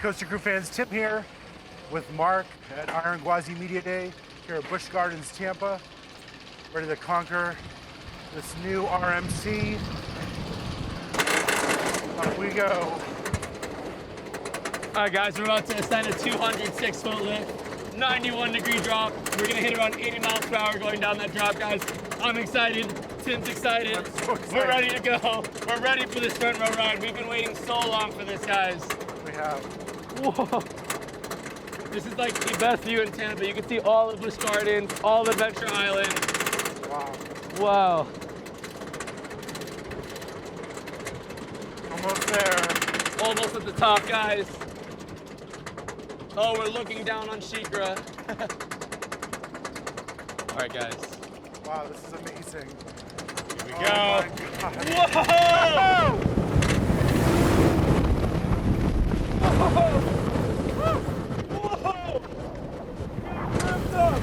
Coaster Crew fans, Tim here with Mark at Iron Gwazi Media Day here at Busch Gardens Tampa, ready to conquer this new RMC. Up we go. All right, guys, we're about to ascend a 206-foot lift, 91-degree drop. We're gonna hit around 80 miles per hour going down that drop, guys. I'm excited. Tim's excited. I'm so excited. We're ready to go. We're ready for this front row ride. We've been waiting so long for this, guys. We have. Whoa. This is like the best view in Tampa. You can see all of Busch Gardens, all of Adventure Island. Wow. Wow. Almost there. Almost at the top, guys. Oh, we're looking down on Shikra. All right, guys. Wow, this is amazing. Here we Oh go. my God. Whoa! Whoa! Whoa! Ripped up!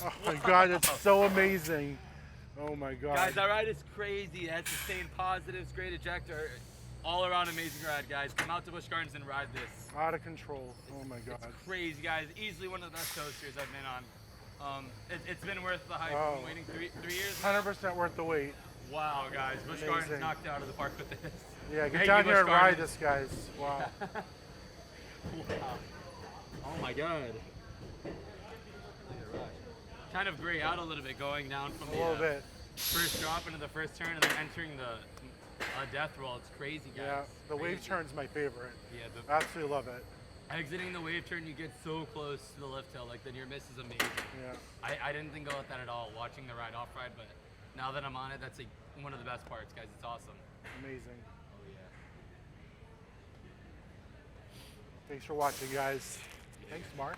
Oh my God, it's so amazing. Oh my God. Guys, that ride is crazy. It has sustained positives, great ejector. All around amazing ride, guys. Come out to Busch Gardens and ride this. Out of control. Oh my God. It's crazy, guys. Easily one of the best coasters I've been on. It's been worth the hype. Oh. I've been waiting three years now. 100% worth the wait. Wow, guys. Busch Amazing. Gardens knocked it out of the park with this. Yeah, get Thank down you, here and Busch ride Gardens. this, guys. Wow. Wow. Oh my God. Kind of gray out a little bit going down from A the little bit. first drop into the first turn and then entering the death roll. It's crazy, guys. Yeah, the Crazy. wave turn's my favorite. Yeah, Absolutely love it. exiting the wave turn, you get so close to the lift hill. Like the near miss is amazing. Yeah. I didn't think about that at all watching the ride off ride, but now that I'm on it, that's like one of the best parts, guys. It's awesome. Amazing. Oh yeah. Thanks for watching, guys. Thanks, Mark.